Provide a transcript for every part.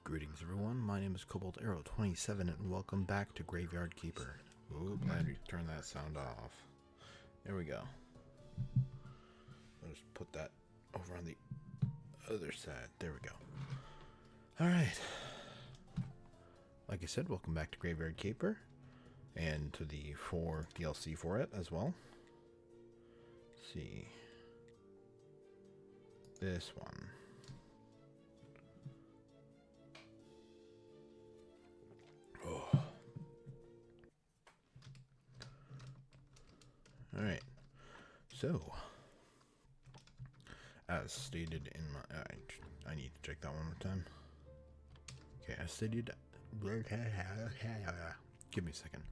Greetings everyone, my name is Cobalt Arrow 27 and welcome back to Graveyard Keeper. Oop, I had to turn that sound off. There we go. I'll just put that over on the other side. There we go. Alright. Like I said, welcome back to Graveyard Keeper. And to the 4 DLC for it as well. Let's see. This one. Oh. Alright. So, as stated in my... I need to check that one more time. Okay, as stated... Give me a second.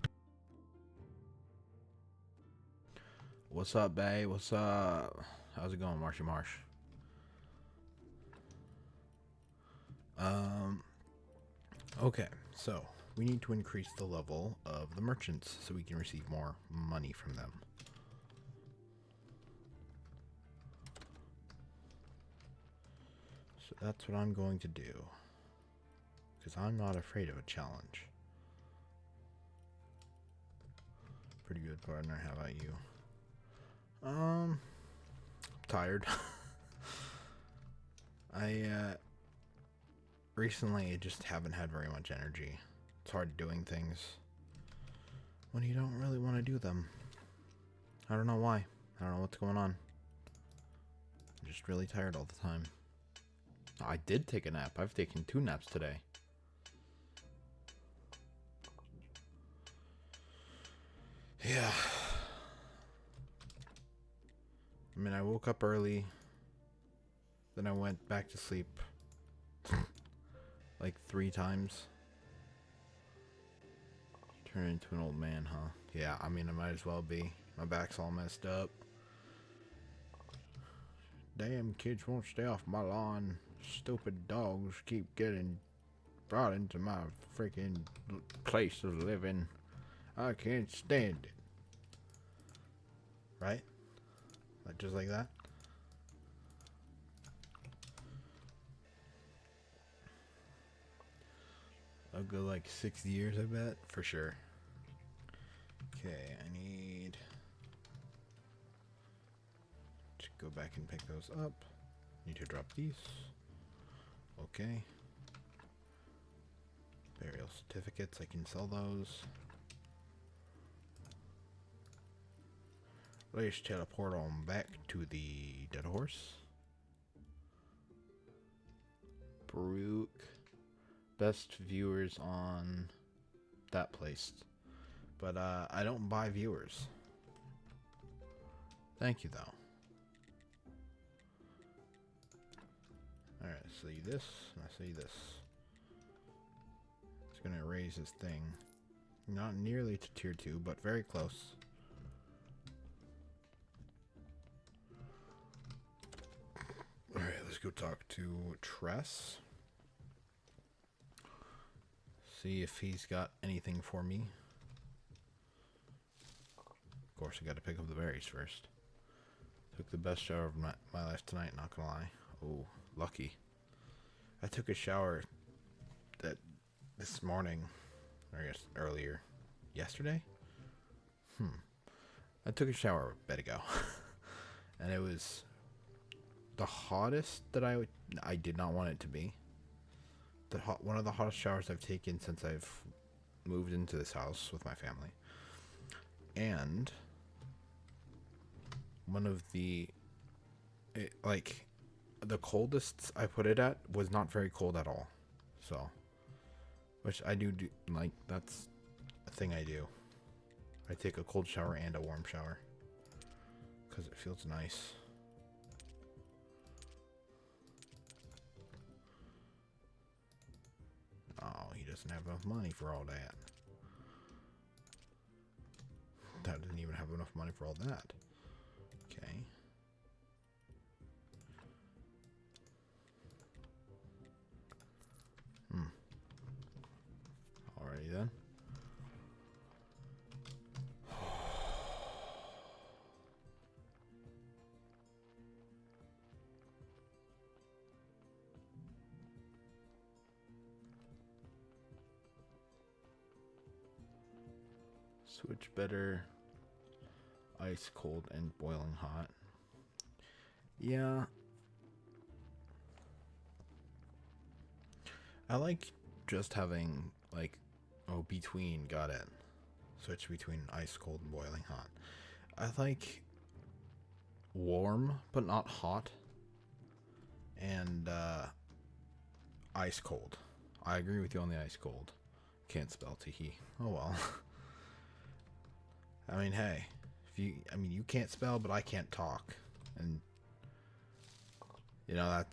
What's up, babe? What's up? How's it going, Marshy Marsh? Okay, so we need to increase the level of the merchants so we can receive more money from them. So that's what I'm going to do, because I'm not afraid of a challenge. Pretty good, partner. How about you? Tired. Recently I just haven't had very much energy. It's hard doing things when you don't really want to do them. I don't know why. I don't know what's going on. I'm just really tired all the time. I did take a nap. I've taken 2 naps today. Yeah. I mean, I woke up early. Then I went back to sleep. Like 3 times. Turn into an old man, huh? Yeah, I mean, I might as well be. My back's all messed up. Damn kids won't stay off my lawn. Stupid dogs keep getting brought into my freaking place of living. I can't stand it. Right? Like just like that? I'll go like 6 years, I bet. For sure. Okay, I need to go back and pick those up. Need to drop these. Okay. Burial certificates, I can sell those. Let's teleport on back to the dead horse. Baruch. Best viewers on that place. But I don't buy viewers. Thank you though. Alright, I see this, and I see this. It's gonna raise this thing. Not nearly to tier 2, but very close. Alright, let's go talk to Tress. See if he's got anything for me. Of course, I gotta pick up the berries first. Took the best shower of my life tonight, not gonna lie. Oh, lucky. I took a shower this morning, or I guess earlier. Yesterday? I took a shower a bit ago. And it was the hottest that I did not want it to be. One of the hottest showers I've taken since I've moved into this house with my family. And one of the the coldest I put it at was not very cold at all. So, which I do like, that's a thing I do. I take a cold shower and a warm shower because it feels nice. Oh, he doesn't have enough money for all that. That doesn't even have enough money for all that. Okay. Alrighty then. Switch better. Ice cold and boiling hot. Yeah. I like just having, like, between, got it. Switch between ice cold and boiling hot. I like warm, but not hot. And, ice cold. I agree with you on the ice cold. Can't spell Teehee. Oh well. I mean, hey. You can't spell, but I can't talk. And,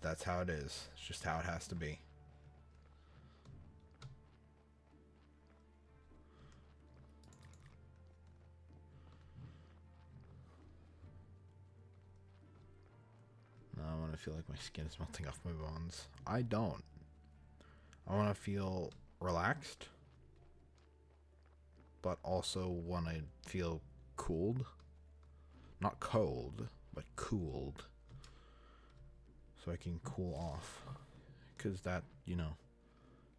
that's how it is. It's just how it has to be. Now I want to feel like my skin is melting off my bones. I don't. I want to feel relaxed, but also want to feel cooled. Not cold, but cooled. So I can cool off. Because that,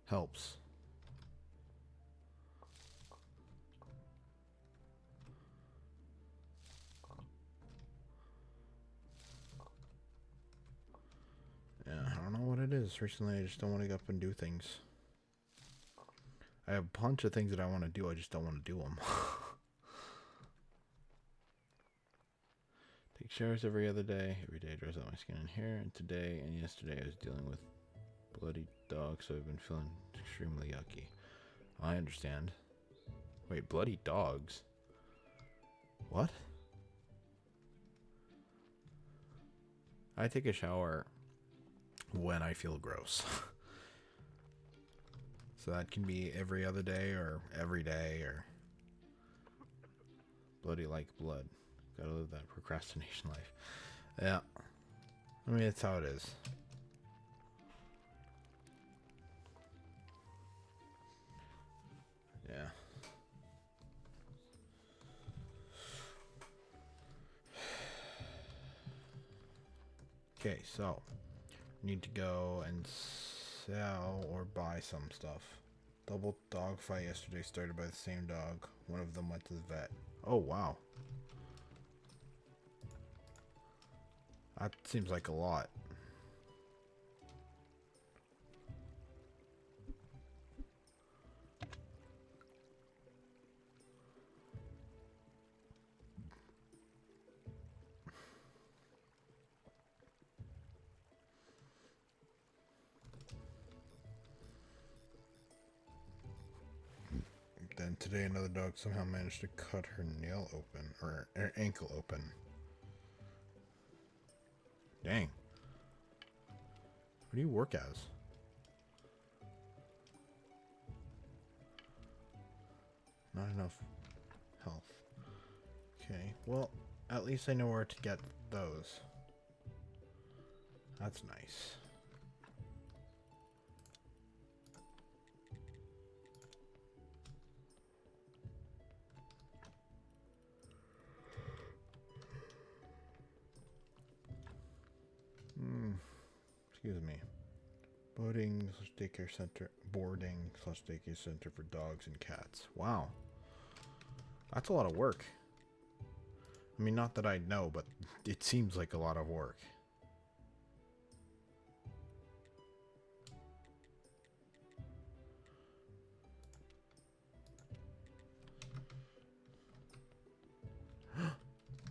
helps. Yeah, I don't know what it is. Recently, I just don't want to get up and do things. I have a bunch of things that I want to do. I just don't want to do them. Take showers every other day. Every day dries out my skin and hair. And today and yesterday I was dealing with bloody dogs, so I've been feeling extremely yucky. I understand. Wait, bloody dogs? What? I take a shower when I feel gross. So that can be every other day or every day or bloody like blood. Gotta live that procrastination life. Yeah. I mean, it's how it is. Yeah. Okay, so need to go and sell or buy some stuff. Double dog fight yesterday started by the same dog. One of them went to the vet. Oh, wow. That seems like a lot. Then today another dog somehow managed to cut her nail open, or her ankle open. Dang. What do you work as? Not enough health. Okay, well, at least I know where to get those. That's nice. Excuse me. Boarding/daycare center for dogs and cats. Wow. That's a lot of work. I mean, not that I know, but it seems like a lot of work.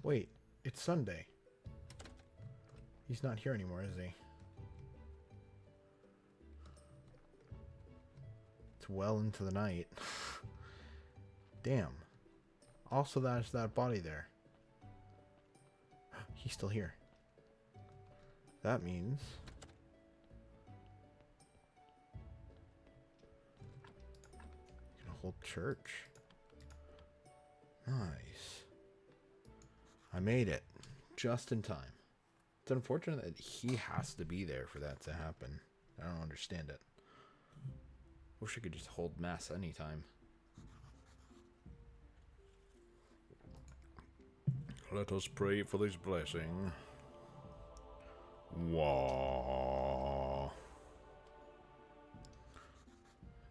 Wait, it's Sunday. He's not here anymore, is he? It's well into the night. Damn. Also, there's that body there. He's still here. That means... you can hold church. Nice. I made it. Just in time. It's unfortunate that he has to be there for that to happen. I don't understand it. Wish I could just hold mass anytime. Let us pray for this blessing. Wah.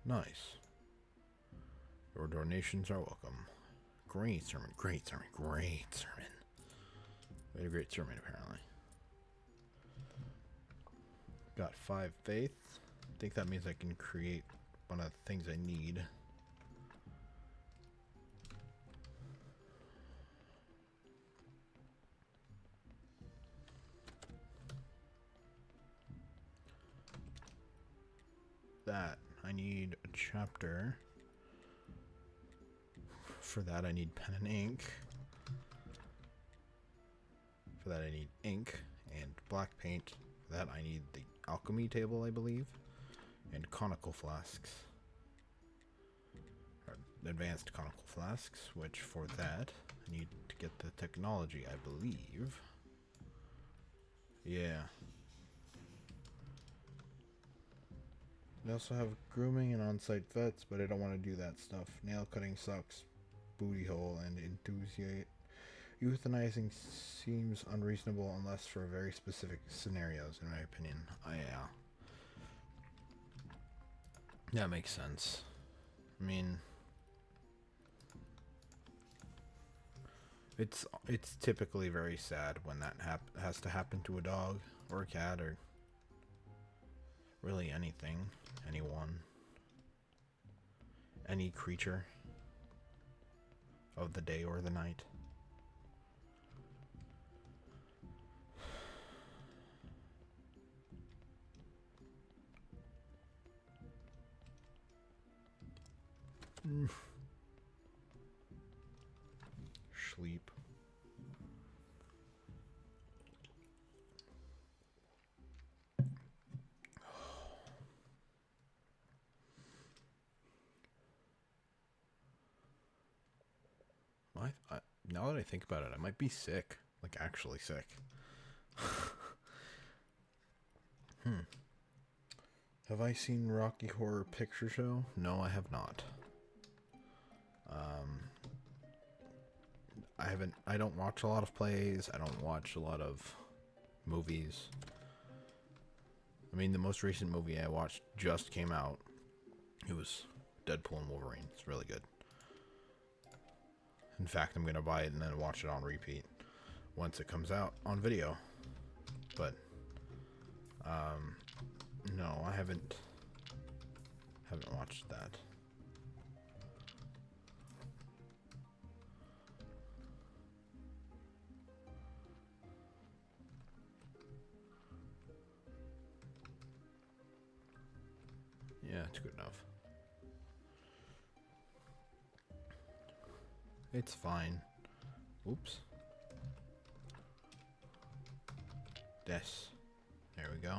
Nice. Your donations are welcome. Great sermon, great sermon, great sermon. We had a great sermon, apparently. Got 5 faith. I think that means I can create one of the things I need. That I need a chapter. For that I need pen and ink. For that I need ink and black paint. For that I need the alchemy table, I believe, and conical flasks. Or advanced conical flasks, which for that I need to get the technology, I believe. Yeah. They also have grooming and on-site vets, but I don't want to do that stuff. Nail cutting sucks. Booty hole and enthusiast. Euthanizing seems unreasonable unless for very specific scenarios, in my opinion. Yeah. That makes sense. I mean, it's typically very sad when that has to happen to a dog or a cat or really anything, anyone, any creature of the day or the night. Sleep. Now that I think about it, I might be sick. Like, actually sick. Have I seen Rocky Horror Picture Show? No, I have not. I don't watch a lot of plays. I don't watch a lot of movies. I mean, the most recent movie I watched just came out. It was Deadpool and Wolverine. It's really good. In fact, I'm going to buy it and then watch it on repeat once it comes out on video. But, no, I haven't watched that. Yeah, it's good enough. It's fine. Oops. This. There we go.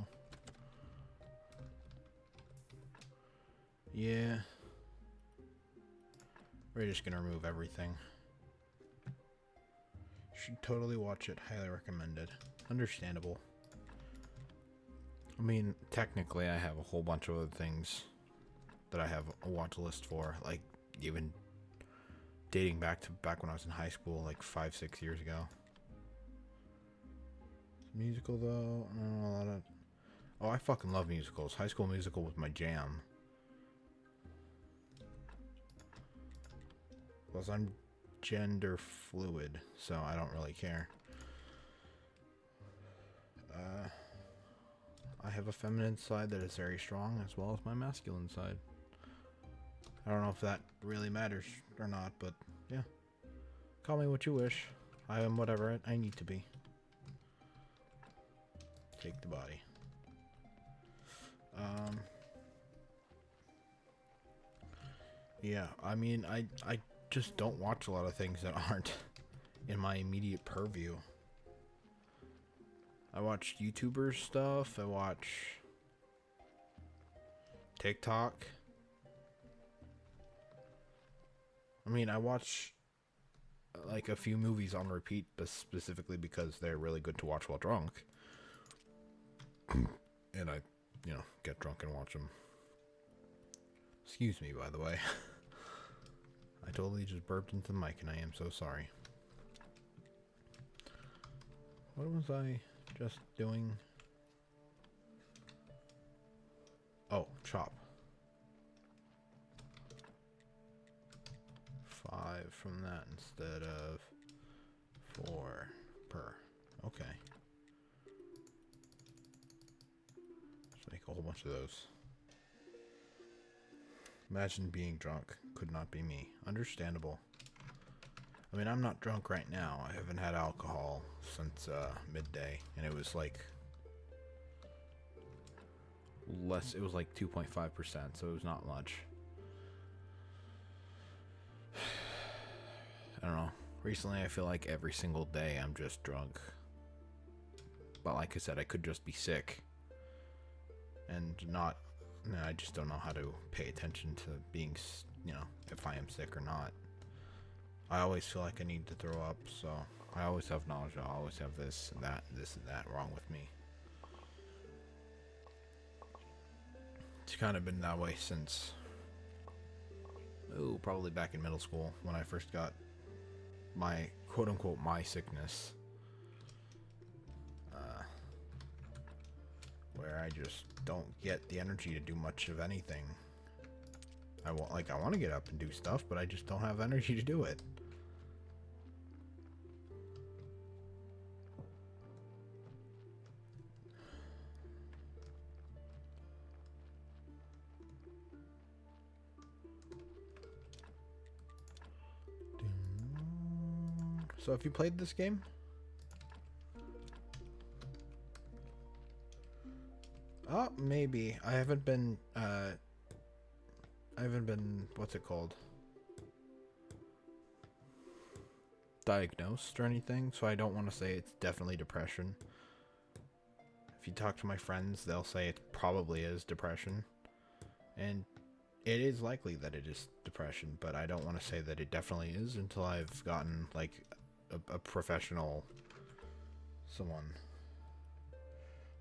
Yeah. We're just gonna remove everything. Should totally watch it. Highly recommended. Understandable. I mean, technically I have a whole bunch of other things that I have a watch list for. Like, even dating back when I was in high school, like 5-6 years ago. Musical though, no, a lot of. Oh, I fucking love musicals. High School Musical was my jam. Plus, I'm gender fluid, so I don't really care. I have a feminine side that is very strong, as well as my masculine side. I don't know if that really matters or not, but yeah. Call me what you wish. I am whatever I need to be. Take the body. Yeah, I mean, I just don't watch a lot of things that aren't in my immediate purview. I watch YouTuber stuff. I watch TikTok. I mean, I watch like a few movies on repeat, but specifically because they're really good to watch while drunk. And I, get drunk and watch them. Excuse me, by the way. I totally just burped into the mic and I am so sorry. What was I just doing? Oh, chop. 5. from that instead of 4 per. Okay. Let's make a whole bunch of those. Imagine being drunk. Could not be me. Understandable. I mean, I'm not drunk right now. I haven't had alcohol since midday, and it was like less. It was like 2.5%, so it was not much. I don't know. Recently, I feel like every single day I'm just drunk. But like I said, I could just be sick and not. No, I just don't know how to pay attention to being, you know, if I am sick or not. I always feel like I need to throw up, so I always have nausea. I always have this and that wrong with me. It's kind of been that way since, probably back in middle school when I first got my quote-unquote my sickness. Where I just don't get the energy to do much of anything. I want to get up and do stuff, but I just don't have energy to do it. So have you played this game? Oh, maybe. I haven't been, what's it called? Diagnosed or anything, so I don't want to say it's definitely depression. If you talk to my friends, they'll say it probably is depression. And it is likely that it is depression, but I don't want to say that it definitely is until I've gotten, like, a professional someone.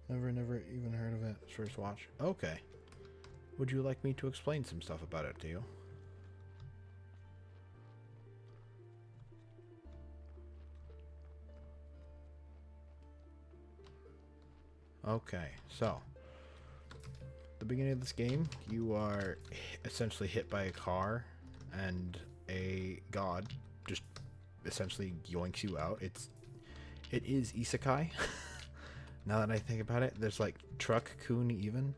Never even heard of it. First watch. Okay. Would you like me to explain some stuff about it to you? Okay, so the beginning of this game, you are essentially hit by a car, and a god just essentially yoinks you out. It is isekai. Now that I think about it, there's like Truck-kun even.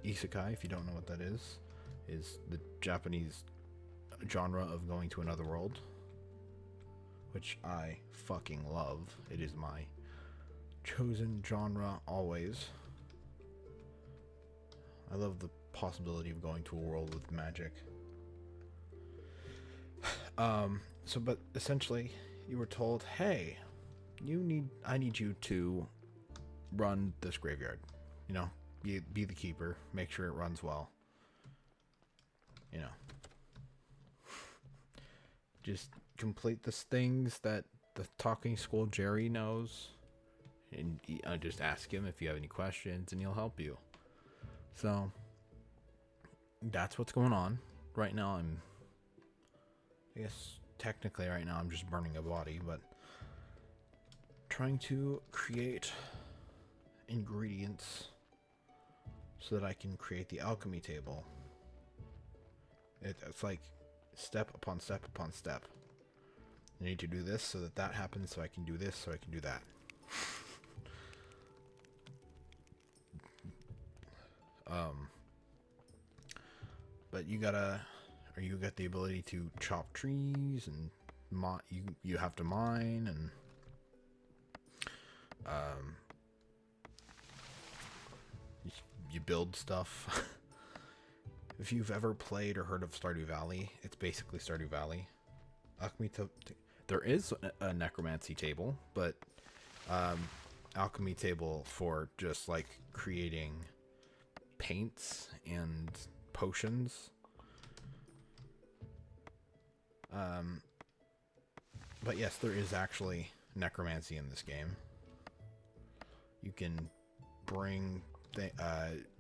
Isekai, if you don't know what that is the Japanese genre of going to another world, which I fucking love. It is my chosen genre always. I love the possibility of going to a world with magic. But essentially, you were told, hey, I need you to run this graveyard. You know, be the keeper, make sure it runs well. You know, just complete the things that the talking skull Jerry knows, and just ask him if you have any questions, and he'll help you. So that's what's going on right now. I guess technically right now I'm just burning a body, but trying to create ingredients so that I can create the alchemy table. It's like step upon step upon step. I need to do this so that happens, so I can do this, so I can do that. But you got the ability to chop trees, and you have to mine, and you build stuff. If you've ever played or heard of Stardew Valley, it's basically Stardew Valley. There is a necromancy table, but alchemy table for just like creating paints and potions. But yes, there is actually necromancy in this game. You can bring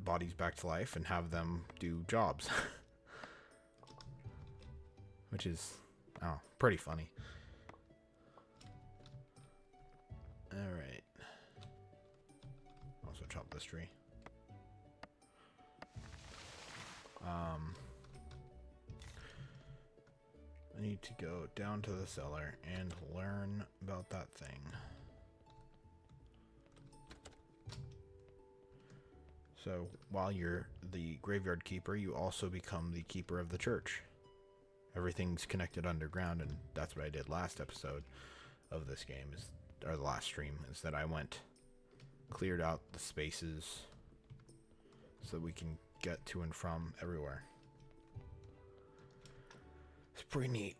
bodies back to life and have them do jobs. Which is, pretty funny. Alright. Also chop this tree. I need to go down to the cellar and learn about that thing. So while you're the graveyard keeper, you also become the keeper of the church. Everything's connected underground, and that's what I did last episode of this game, or the last stream, is that I went, cleared out the spaces so that we can get to and from everywhere. It's pretty neat.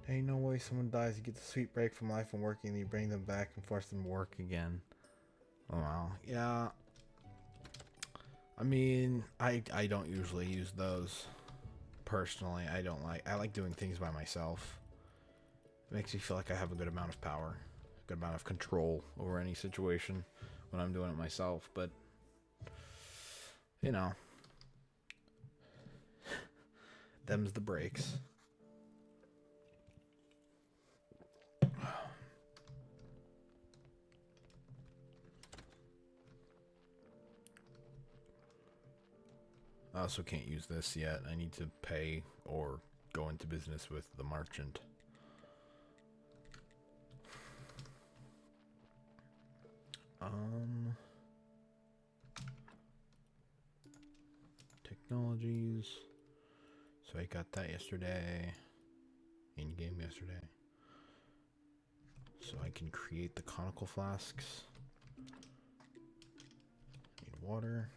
Ain't no way someone dies, you get the sweet break from life and working, then you bring them back and force them to work again. Oh wow. Yeah. I mean, I don't usually use those. Personally, I like doing things by myself. It makes me feel like I have a good amount of power, a good amount of control over any situation when I'm doing it myself, but you know, them's the breaks. I also can't use this yet. I need to pay or go into business with the merchant. Technologies. So I got that yesterday. In game yesterday. So I can create the conical flasks. Need water.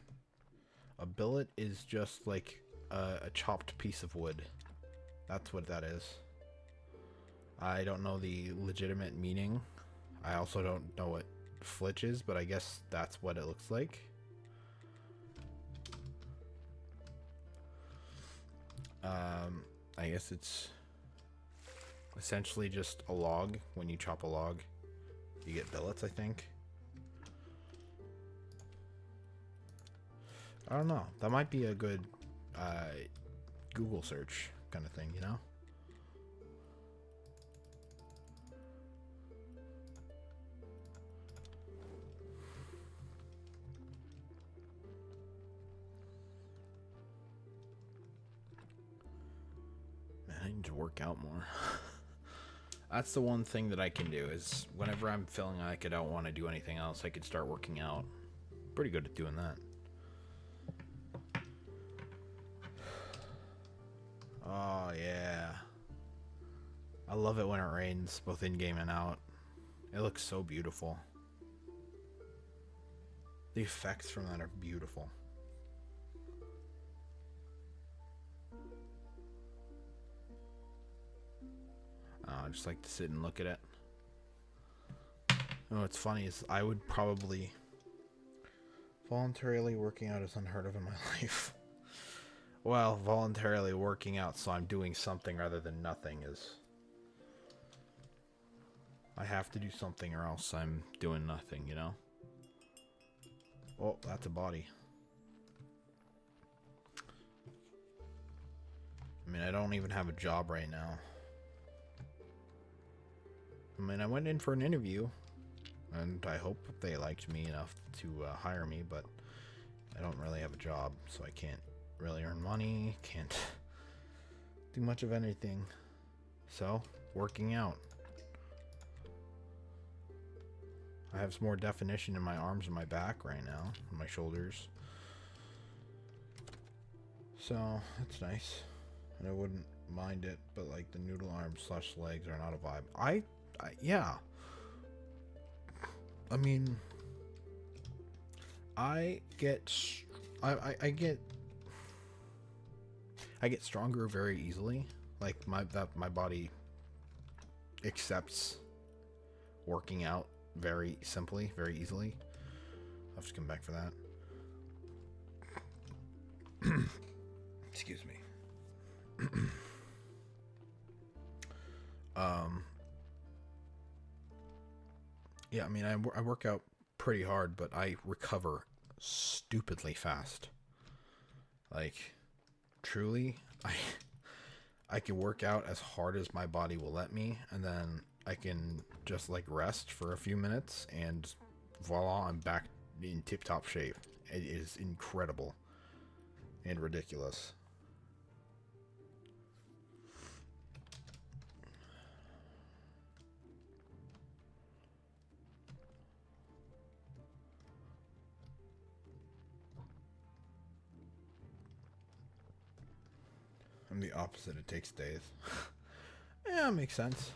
A billet is just like a chopped piece of wood. That's what that is. I don't know the legitimate meaning. I also don't know what flitch is, but I guess that's what it looks like. I guess it's essentially just a log. When you chop a log, you get billets, I think. I don't know. That might be a good Google search kind of thing, you know? Man, I need to work out more. That's the one thing that I can do, is whenever I'm feeling like I don't want to do anything else, I could start working out. Pretty good at doing that. Oh, yeah. I love it when it rains, both in-game and out. It looks so beautiful. The effects from that are beautiful. I just like to sit and look at it. You know what's funny is I would probably... Voluntarily working out is unheard of in my life. Well, voluntarily working out so I'm doing something rather than nothing is... I have to do something or else I'm doing nothing, you know? Oh, that's a body. I mean, I don't even have a job right now. I mean, I went in for an interview, and I hope they liked me enough to hire me, but I don't really have a job, so I can't really earn money, can't do much of anything. So, working out. I have some more definition in my arms and my back right now, and my shoulders. So, that's nice. And I wouldn't mind it, but like the noodle arms / legs are not a vibe. Yeah. I mean, I get stronger very easily. Like my body accepts working out very simply, very easily. I'll just come back for that. Excuse me. Yeah, I mean, I work out pretty hard, but I recover stupidly fast. Like, truly, I can work out as hard as my body will let me, and then I can just like rest for a few minutes, and voila, I'm back in tip-top shape. It is incredible and ridiculous. I'm the opposite. It takes days. Yeah, makes sense.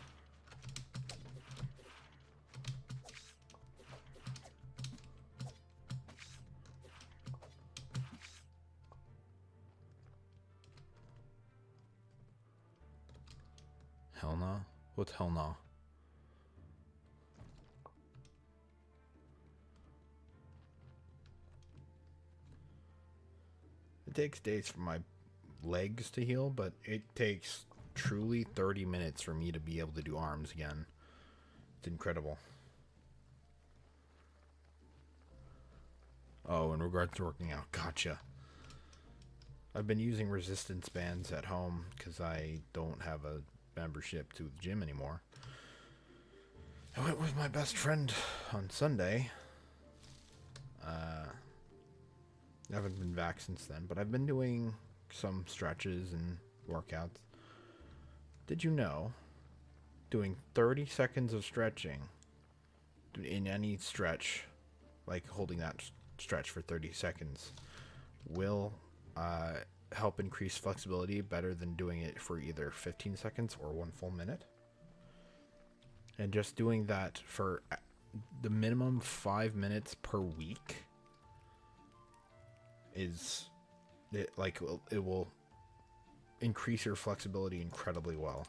Hell no? What's hell no? It takes days for my legs to heal, but it takes truly 30 minutes for me to be able to do arms again. It's incredible. Oh, in regards to working out, gotcha. I've been using resistance bands at home because I don't have a membership to the gym anymore. I went with my best friend on Sunday. I haven't been back since then, but I've been doing some stretches and workouts. Did you know doing 30 seconds of stretching in any stretch, like holding that stretch for 30 seconds, will help increase flexibility better than doing it for either 15 seconds or 1 full minute? And just doing that for the minimum 5 minutes per week is it will increase your flexibility incredibly well.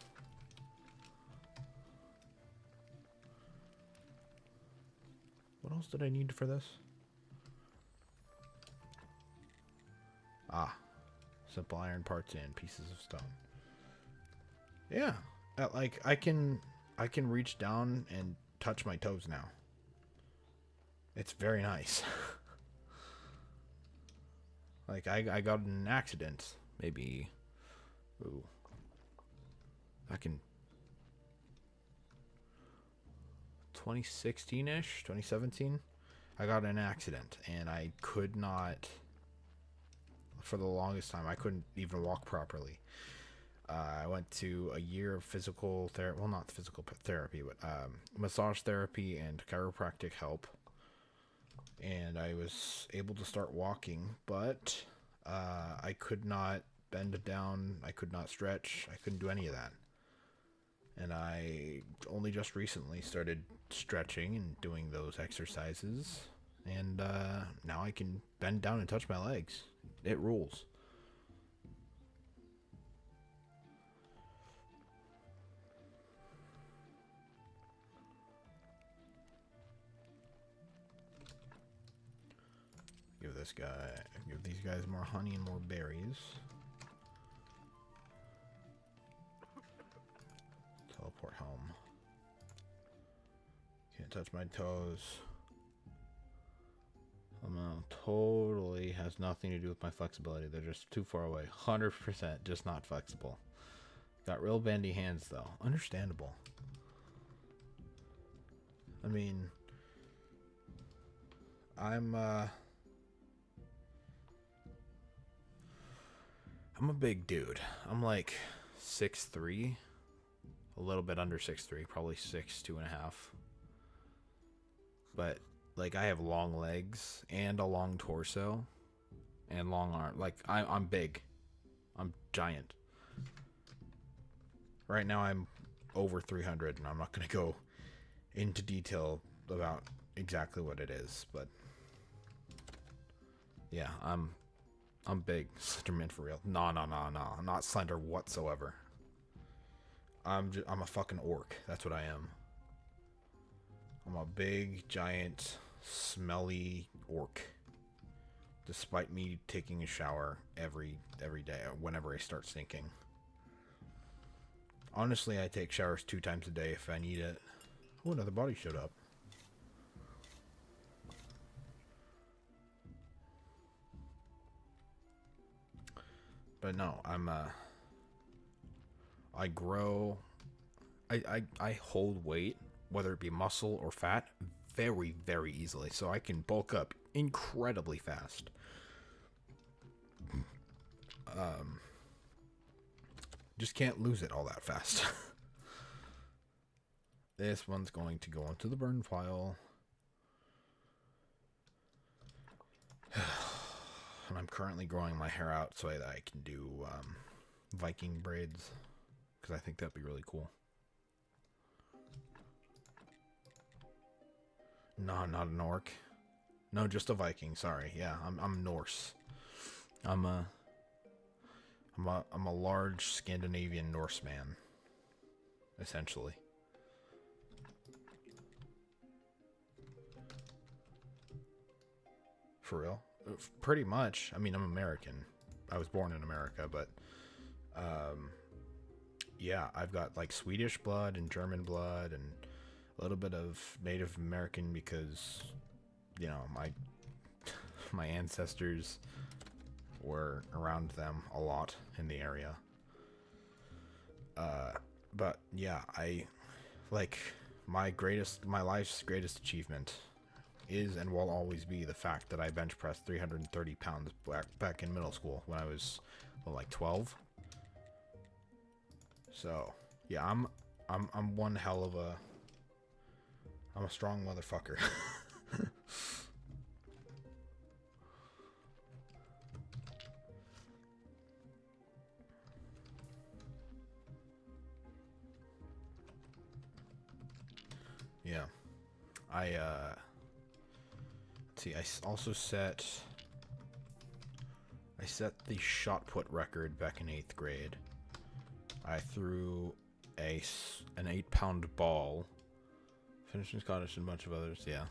What else did I need for this? Ah, simple iron parts and pieces of stone. Yeah, like I can reach down and touch my toes now. It's very nice. Like I got in an accident maybe, ooh, back in 2016-ish, 2017. I got in an accident and I could not, for the longest time, I couldn't even walk properly. I went to a year of physical therapy, well, not physical therapy, but massage therapy and chiropractic help. And I was able to start walking, but I could not bend down, I could not stretch, I couldn't do any of that. And I only just recently started stretching and doing those exercises, and now I can bend down and touch my legs. It rules. Give these guys more honey and more berries. Teleport home. Can't touch my toes. Totally has nothing to do with my flexibility. They're just too far away. 100% just not flexible. Got real bandy hands though. Understandable. I mean, I'm a big dude. I'm like 6'3", a little bit under 6'3", probably 6'2.5". But like I have long legs and a long torso and long arm. Like I'm big. I'm giant. Right now I'm over 300, and I'm not going to go into detail about exactly what it is, but yeah, I'm big. Slenderman for real. No, I'm not slender whatsoever. I'm a fucking orc. That's what I am. I'm a big, giant, smelly orc. Despite me taking a shower every day, whenever I start stinking. Honestly, I take showers 2 times a day if I need it. Oh, another body showed up. But no, I grow, I hold weight, whether it be muscle or fat, very, very easily. So I can bulk up incredibly fast. Just can't lose it all that fast. This one's going to go into the burn file. And I'm currently growing my hair out so that I can do Viking braids, because I think that'd be really cool. No, not an orc. No, just a Viking. Sorry. Yeah, I'm Norse. I'm a large Scandinavian Norseman, essentially. For real? Pretty much. I mean, I'm American. I was born in America, but yeah, I've got like Swedish blood and German blood and a little bit of Native American because, you know, my ancestors were around them a lot in the area. But yeah, I like my life's greatest achievement is and will always be the fact that I bench pressed 330 pounds back in middle school when I was like 12. So yeah, I'm one hell of a I'm a strong motherfucker. Yeah. Let's see, I set the shot put record back in 8th grade. I threw an 8-pound ball. Finishing Scottish and a bunch of others, yeah.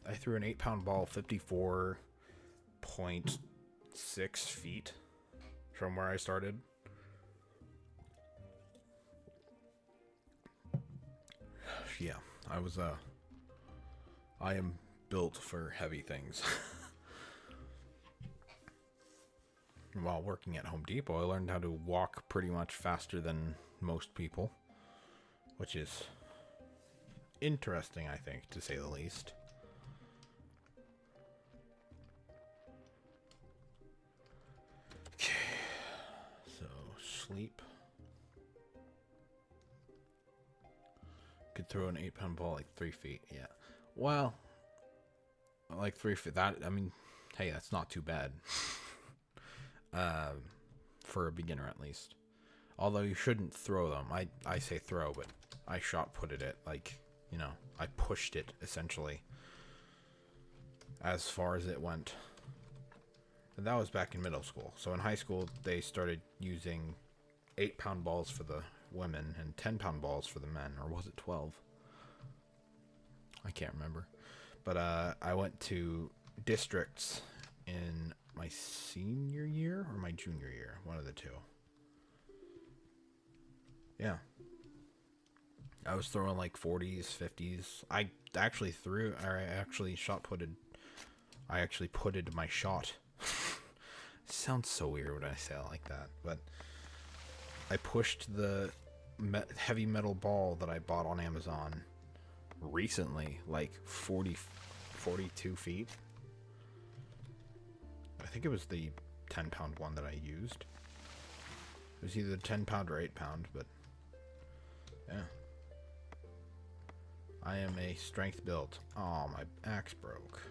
I threw an 8-pound ball 54.6 feet from where I started. Yeah, I am built for heavy things. While working at Home Depot, I learned how to walk pretty much faster than most people, which is interesting, I think, to say the least. Okay, so sleep. Could throw an 8-pound ball like 3 feet, yeah. Well, like 3 feet, that, I mean, hey, that's not too bad. For a beginner at least. Although you shouldn't throw them. I say throw, but I shot putted it. Like, you know, I pushed it essentially as far as it went. And that was back in middle school. So in high school, they started using 8-pound balls for the women and 10-pound balls for the men. Or was it 12? I can't remember. But I went to districts in my senior year or my junior year, one of the two. Yeah. I was throwing like 40s, 50s. I actually shot putted. I actually putted my shot. Sounds so weird when I say it like that, but I pushed the heavy metal ball that I bought on Amazon recently, like 42 feet. I think it was the 10-pound one that I used. It was either 10-pound or 8-pound, but yeah. I am a strength built. Oh, my axe broke.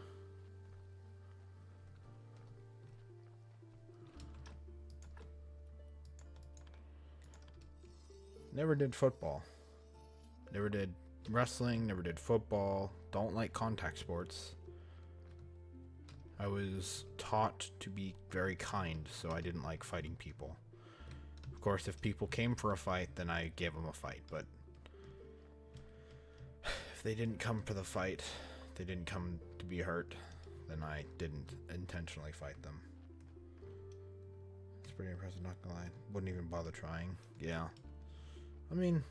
Never did football. Never did wrestling, never did football. Don't like contact sports. I was taught to be very kind, so I didn't like fighting people. Of course, if people came for a fight, then I gave them a fight, but if they didn't come for the fight, they didn't come to be hurt, then I didn't intentionally fight them. It's pretty impressive, not gonna lie. Wouldn't even bother trying. Yeah. I mean,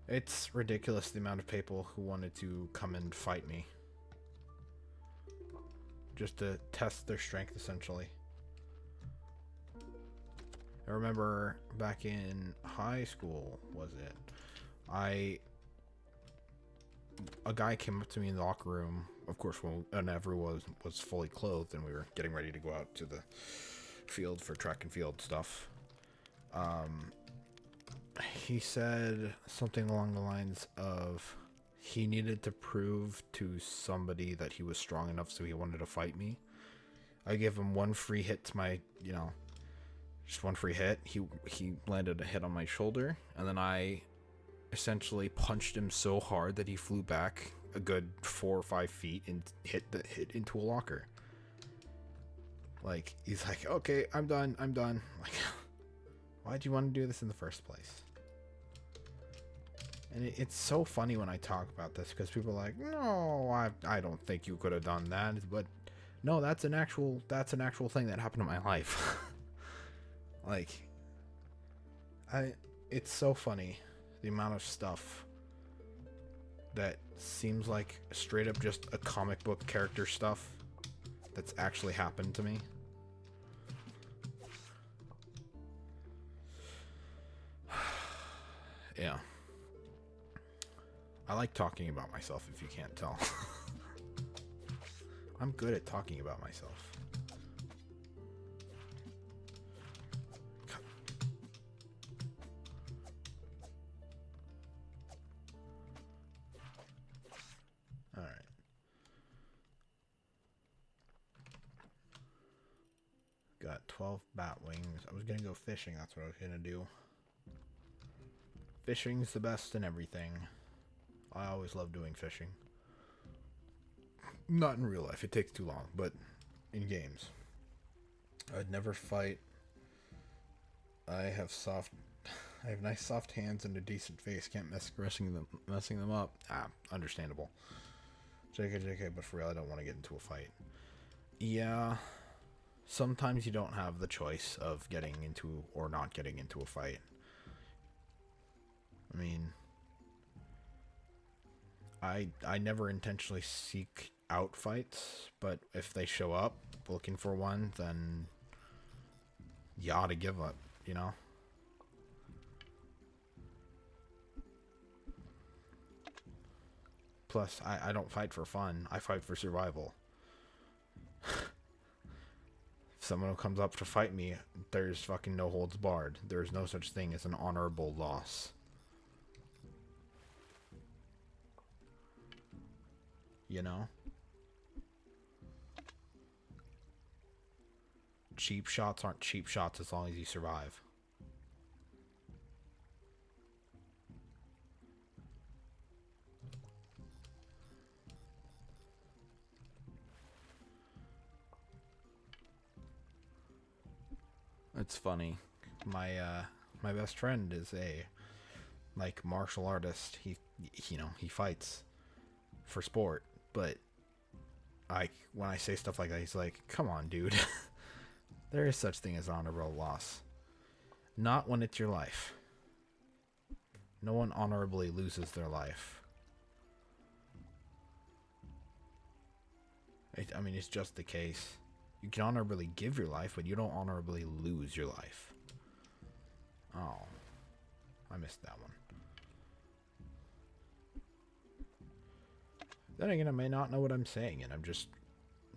it's ridiculous the amount of people who wanted to come and fight me. Just to test their strength, essentially. I remember back in high school, was it? A guy came up to me in the locker room, of course, when everyone was fully clothed and we were getting ready to go out to the field for track and field stuff. He said something along the lines of he needed to prove to somebody that he was strong enough, so he wanted to fight me. I gave him one free hit to my, just one free hit. He landed a hit on my shoulder, and then I essentially punched him so hard that he flew back a good 4 or 5 feet and hit into a locker. Like, he's like, okay, I'm done. Like, why'd you want to do this in the first place? And it's so funny when I talk about this, because people are like, no, I don't think you could have done that. But no, that's an actual thing that happened in my life. Like, it's so funny, the amount of stuff that seems like straight up just a comic book character stuff that's actually happened to me. Yeah. I like talking about myself, if you can't tell. I'm good at talking about myself. Alright. Got 12 bat wings. I was gonna go fishing, that's what I was gonna do. Fishing's the best in everything. I always love doing fishing. Not in real life, it takes too long, but in games. I'd never fight. I have nice soft hands and a decent face. Can't messing them up. Understandable. JK, but for real, I don't want to get into a fight. Yeah, sometimes you don't have the choice of getting into or not getting into a fight. I mean, I never intentionally seek out fights, but if they show up looking for one, then you ought to give up, you know? Plus, I don't fight for fun. I fight for survival. If someone comes up to fight me, there's fucking no holds barred. There's no such thing as an honorable loss. You know? Cheap shots aren't cheap shots as long as you survive. It's funny. My best friend is a martial artist. He fights for sport, but when I say stuff like that, he's like, "Come on, dude." There is such thing as honorable loss. Not when it's your life. No one honorably loses their life. I mean, it's just the case. You can honorably give your life, but you don't honorably lose your life. Oh. I missed that one. Then again, I may not know what I'm saying, and I'm just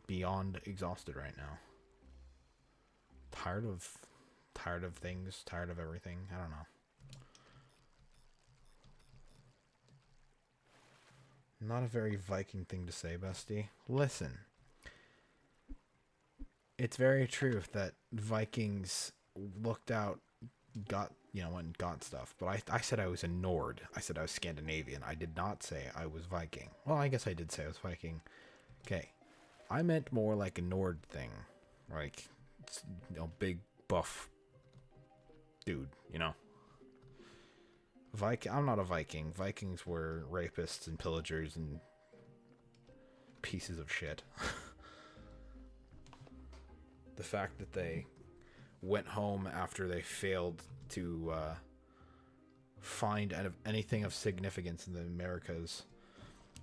beyond exhausted right now. Tired of things, tired of everything. I don't know. Not a very Viking thing to say, bestie. Listen. It's very true that Vikings looked out, went and got stuff. But I said I was a Nord. I said I was Scandinavian. I did not say I was Viking. Well, I guess I did say I was Viking. Okay. I meant more like a Nord thing. Like, big, buff dude, I'm not a Viking. Vikings were rapists and pillagers and pieces of shit. The fact that they went home after they failed to find anything of significance in the Americas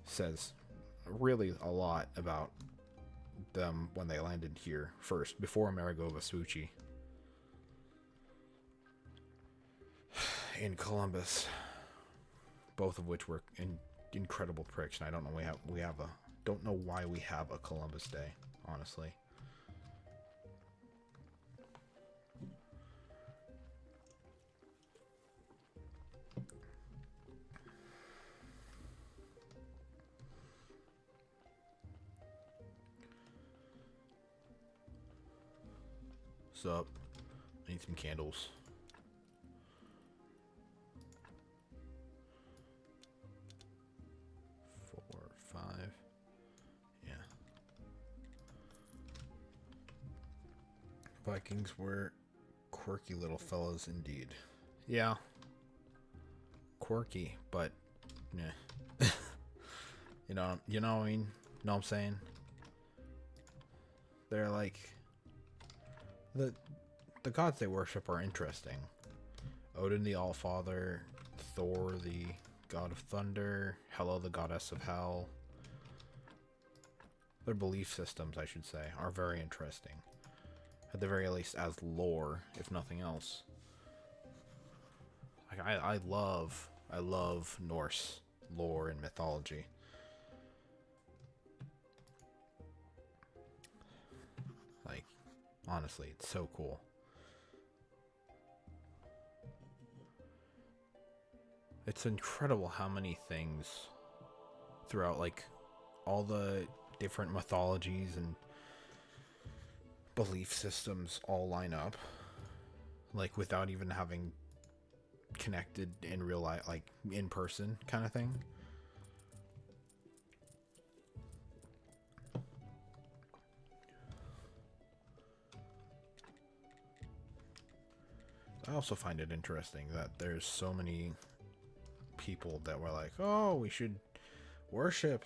says really a lot about them when they landed here first, before Amerigo Vespucci. in Columbus, both of which were incredible pricks. And I don't know don't know why we have a Columbus Day, honestly. What's up? I need some candles. Yeah. Vikings were quirky little fellows indeed. Yeah. Quirky, but yeah. you know what I mean? Know what I'm saying? They're like the gods they worship are interesting. Odin the Allfather, Thor the god of thunder, Hela the goddess of hell. Their belief systems, I should say, are very interesting. At the very least as lore, if nothing else. Like I love Norse lore and mythology. Like, honestly, it's so cool. It's incredible how many things throughout, like, all the different mythologies and belief systems all line up, like, without even having connected in real life, like, in person kind of thing. I also find it interesting that there's so many people that were like, oh, we should worship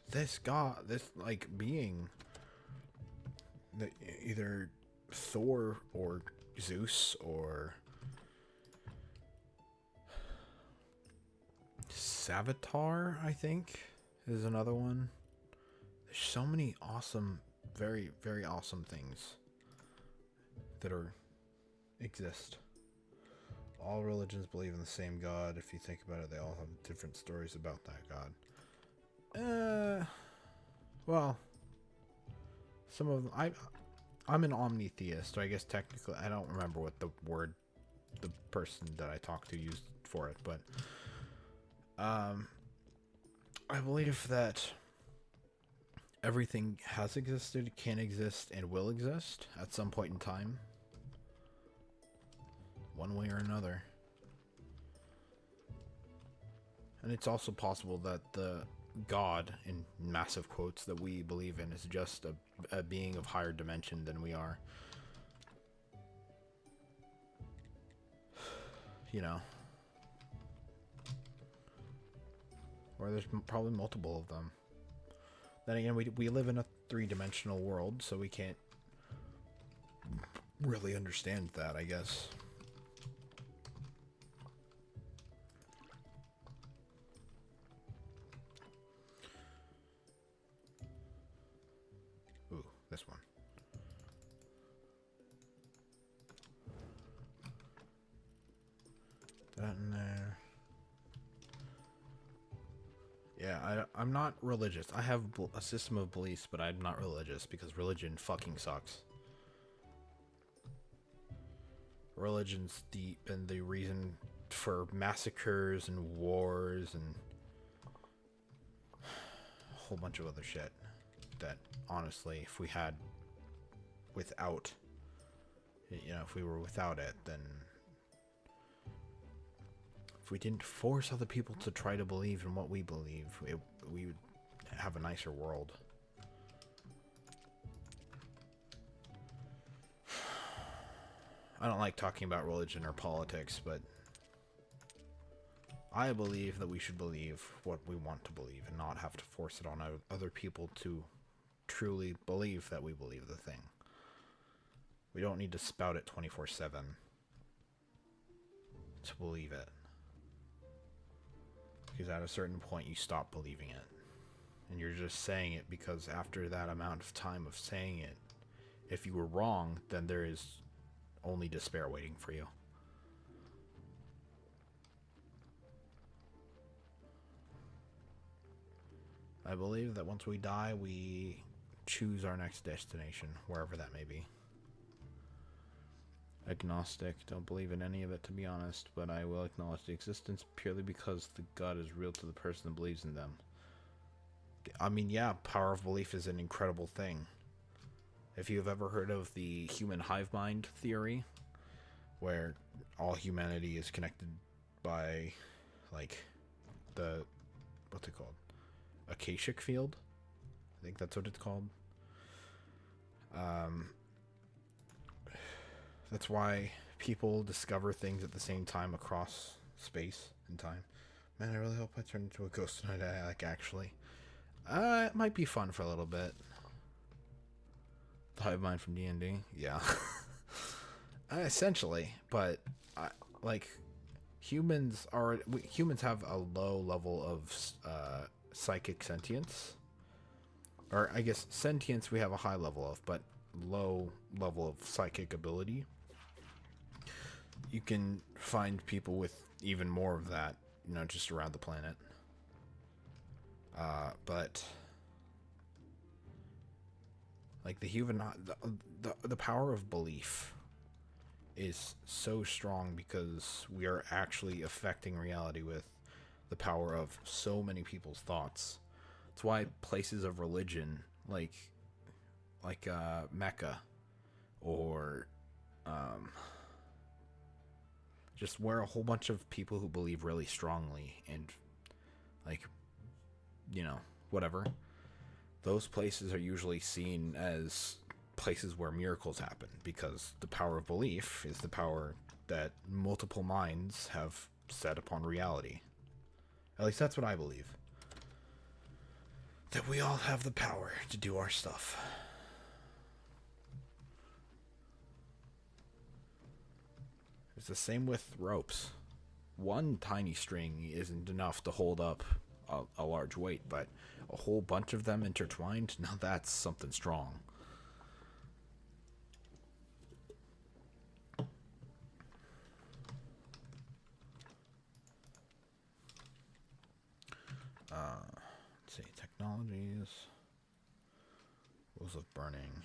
this god, this like being, that either Thor or Zeus or Savitar, I think is another one. There's so many awesome, very, very awesome things that exist. All religions believe in the same God. If you think about it, they all have different stories about that God. Well, some of them, I'm an omnitheist, so I guess technically, I don't remember what the person that I talked to used for it, but I believe that everything has existed, can exist, and will exist at some point in time. One way or another. And it's also possible that the God, in massive quotes, that we believe in is just a being of higher dimension than we are. You know. Or there's probably multiple of them. Then again, we live in a three-dimensional world, so we can't really understand that, I guess. Ooh, this one. That in there. Yeah, I'm not religious. I have a system of beliefs, but I'm not religious because religion fucking sucks. Religion's deep and the reason for massacres and wars and a whole bunch of other shit that, honestly, if we had without, you know, if we were without it, then if we didn't force other people to try to believe in what we believe, we would have a nicer world. I don't like talking about religion or politics, but I believe that we should believe what we want to believe and not have to force it on other people to truly believe that we believe the thing. We don't need to spout it 24/7 to believe it. Because at a certain point you stop believing it. And you're just saying it because after that amount of time of saying it, if you were wrong, then there is only despair waiting for you. I believe that once we die, we choose our next destination, wherever that may be. Agnostic, don't believe in any of it to be honest, but I will acknowledge the existence purely because the God is real to the person that believes in them. I mean, yeah, power of belief is an incredible thing. If you've ever heard of the human hive mind theory, where all humanity is connected by, like, the, what's it called? Akashic field? I think that's what it's called. That's why people discover things at the same time across space and time. Man, I really hope I turn into a ghost tonight, like, actually. It might be fun for a little bit. The hive mind from D&D? Yeah. Essentially, but, like, humans have a low level of psychic sentience. Or, I guess, sentience we have a high level of, but low level of psychic ability. You can find people with even more of that, you know, just around the planet. But like the power of belief is so strong because we are actually affecting reality with the power of so many people's thoughts. That's why places of religion like Mecca or just where a whole bunch of people who believe really strongly and, like, you know, whatever, those places are usually seen as places where miracles happen because the power of belief is the power that multiple minds have set upon reality. At least that's what I believe. That we all have the power to do our stuff. It's the same with ropes. One tiny string isn't enough to hold up a large weight, but a whole bunch of them intertwined, now that's something strong. Let's see, technologies. Rules of burning.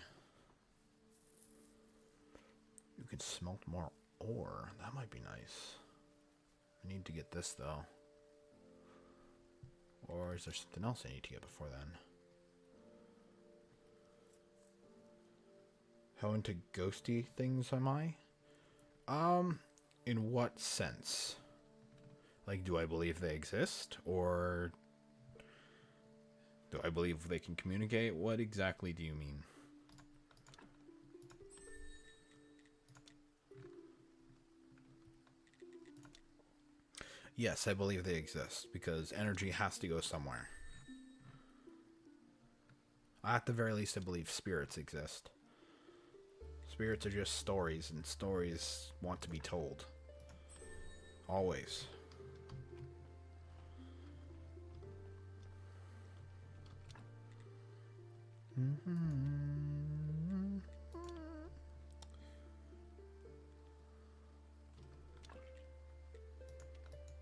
You can smelt more ore. That might be nice. I need to get this though. Or is there something else I need to get before then? How into ghosty things am I? In what sense? Like, do I believe they exist? Or do I believe they can communicate? What exactly do you mean? Yes, I believe they exist, because energy has to go somewhere. At the very least, I believe spirits exist. Spirits are just stories, and stories want to be told. Always.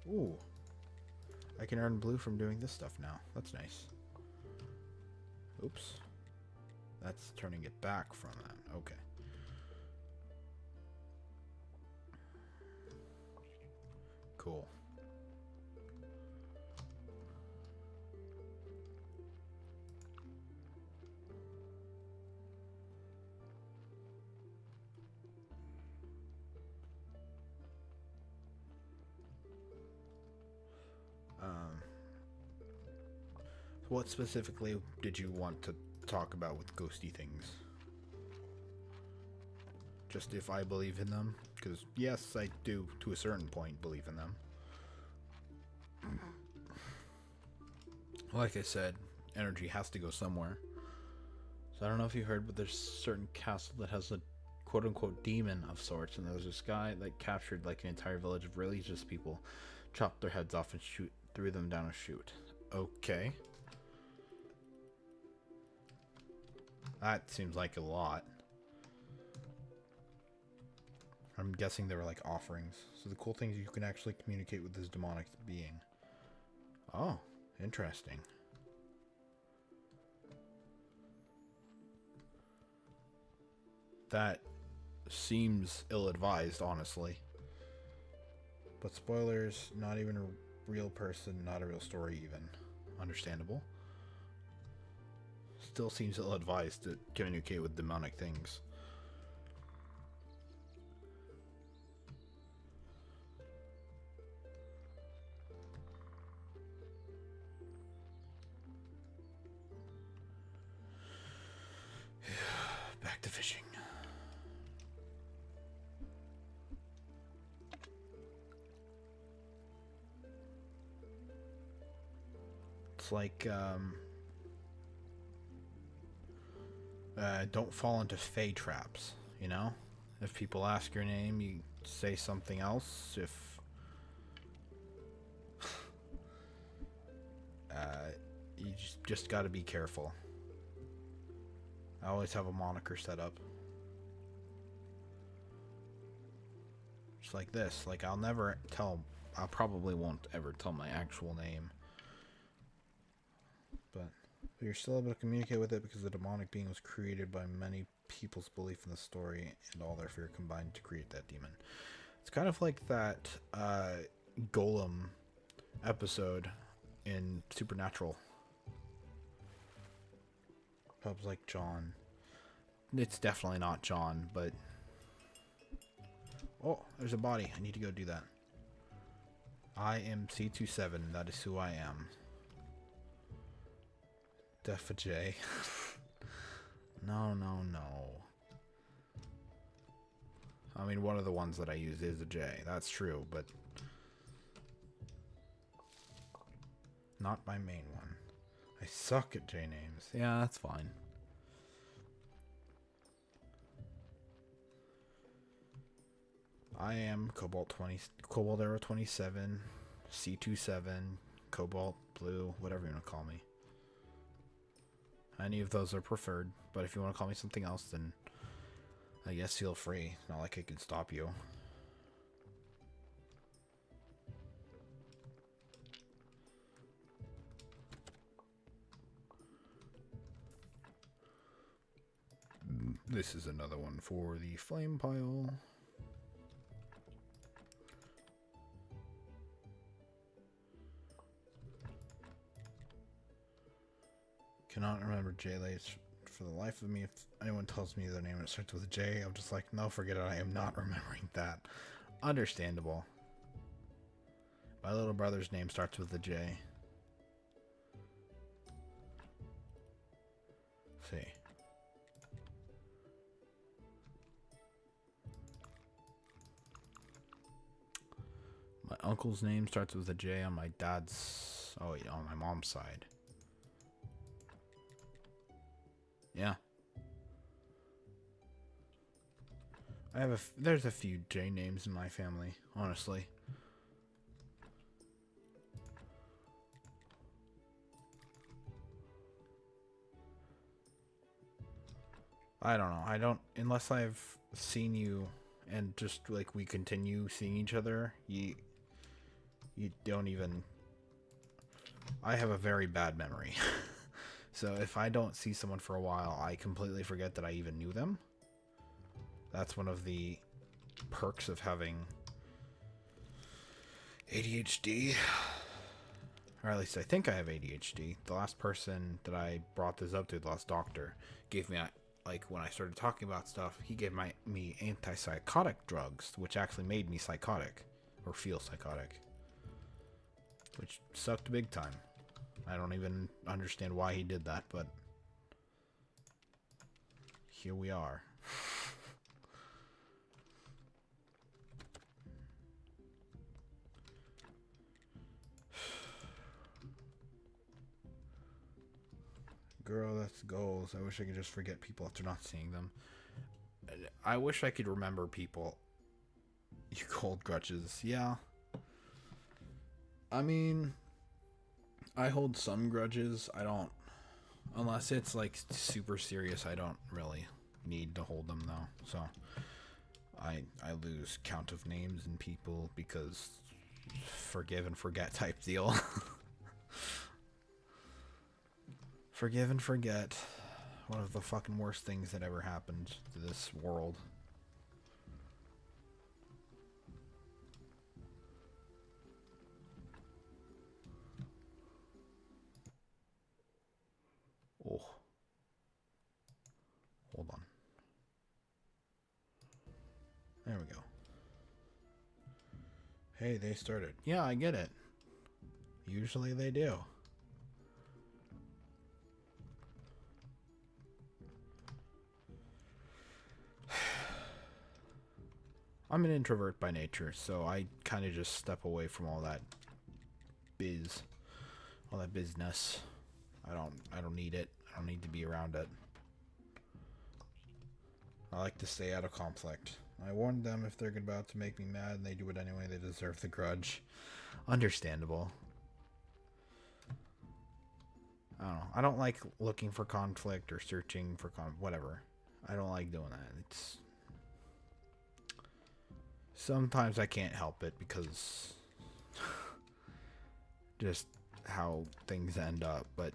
Ooh. I can earn blue from doing this stuff now. That's nice. Oops. That's turning it back from that. Okay. Cool. What specifically did you want to talk about with ghosty things? Just if I believe in them? Because yes, I do, to a certain point, believe in them. Like I said, energy has to go somewhere. So I don't know if you heard, but there's a certain castle that has a quote-unquote demon of sorts, and there's this guy that captured like an entire village of religious people, chopped their heads off and threw them down a chute. Okay. That seems like a lot. I'm guessing they were like offerings. So the cool thing is you can actually communicate with this demonic being. Oh, interesting. that seems ill-advised, honestly. But spoilers, not even a real person, not a real story even. Understandable. Still seems ill-advised to communicate with demonic things. Back to fishing. It's like, don't fall into fey traps, you know? If people ask your name, you say something else. If you just got to be careful. I always have a moniker set up. Just like this. Like, I probably won't ever tell my actual name. But you're still able to communicate with it because the demonic being was created by many people's belief in the story and all their fear combined to create that demon. It's kind of like that Golem episode in Supernatural. Pubs like John. It's definitely not John, but... Oh, there's a body. I need to go do that. I am C27. That is who I am. Defa J. No. I mean, one of the ones that I use is a J. That's true, but... not my main one. I suck at J names. Yeah, that's fine. I am Cobalt Arrow 27, C27, Cobalt Blue, whatever you want to call me. Any of those are preferred, but if you want to call me something else, then I guess feel free. Not like I can stop you. This is another one for the flame pile. Cannot remember J-Lace for the life of me. If anyone tells me their name and it starts with a J, I'm just like, no, forget it. I am not remembering that. Understandable. My little brother's name starts with a J. Let's see. My uncle's name starts with a J on my dad's... oh, yeah, on my mom's side. Yeah. There's a few J names in my family, honestly. I don't know. Unless I've seen you and just like we continue seeing each other, you don't even... I have a very bad memory. So if I don't see someone for a while, I completely forget that I even knew them. That's one of the perks of having ADHD. Or at least I think I have ADHD. The last person that I brought this up to, the last doctor, gave me, like, when I started talking about stuff, he gave me antipsychotic drugs, which actually made me psychotic. Or feel psychotic. Which sucked big time. I don't even understand why he did that, but here we are. Girl, that's goals. I wish I could just forget people after not seeing them. I wish I could remember people. You hold grudges. Yeah. I mean... I hold some grudges. I don't, unless it's like super serious, I don't really need to hold them though. So I lose count of names and people because forgive and forget type deal. Forgive and forget. One of the fucking worst things that ever happened to this world. Oh. Hold on. There we go. Hey, they started. Yeah, I get it. Usually they do. I'm an introvert by nature, so I kind of just step away from all that all that business. I don't need it. I don't need to be around it. I like to stay out of conflict. I warned them if they're about to make me mad and they do it anyway, they deserve the grudge. Understandable. I don't know. I don't like looking for conflict or searching for whatever. I don't like doing that. It's sometimes I can't help it because just how things end up, but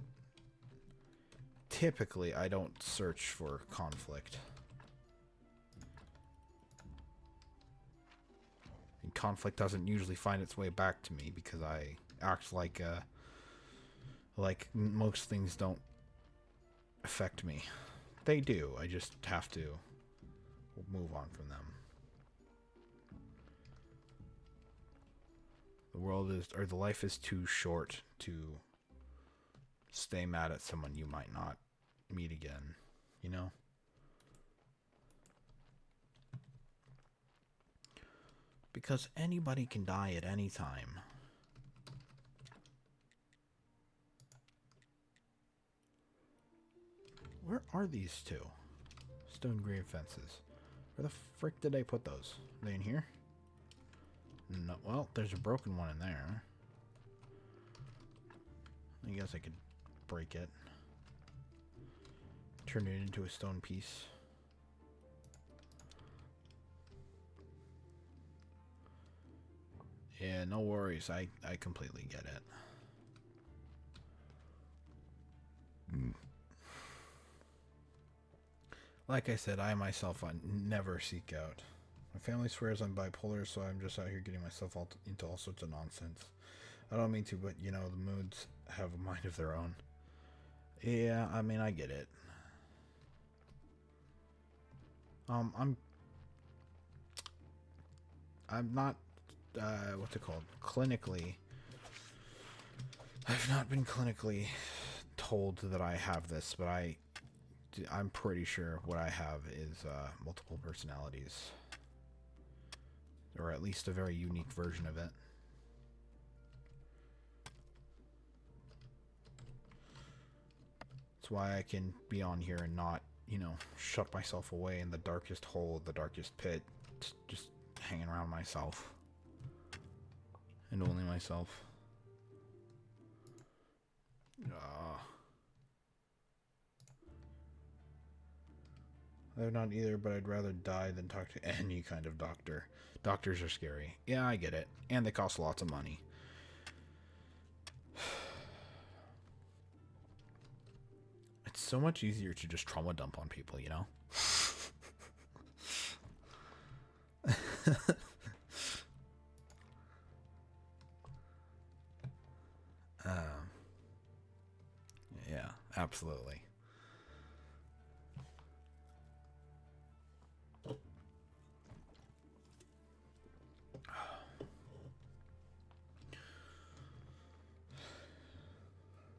typically I don't search for conflict. And conflict doesn't usually find its way back to me because I act like most things don't affect me. They do. I just have to move on from them. The life is too short to stay mad at someone you might not meet again, you know? Because anybody can die at any time. Where are these two? Stone grave fences. Where the frick did I put those? Are they in here? No, well, there's a broken one in there. I guess I could break it. Turn it into a stone piece. Yeah, no worries. I completely get it. Like I said, I myself never seek out. My family swears I'm bipolar, so I'm just out here getting myself into all sorts of nonsense. I don't mean to, but you know, the moods have a mind of their own. Yeah, I mean, I get it. I'm not, what's it called? Clinically, I've not been clinically told that I have this, but I'm pretty sure what I have is multiple personalities. Or at least a very unique version of it. That's why I can be on here and not, you know, shut myself away in the darkest hole, the darkest pit, just hanging around myself. And only myself. They're not either, but I'd rather die than talk to any kind of doctor. Doctors are scary. Yeah, I get it. And they cost lots of money. It's so much easier to just trauma dump on people, you know? Yeah, absolutely.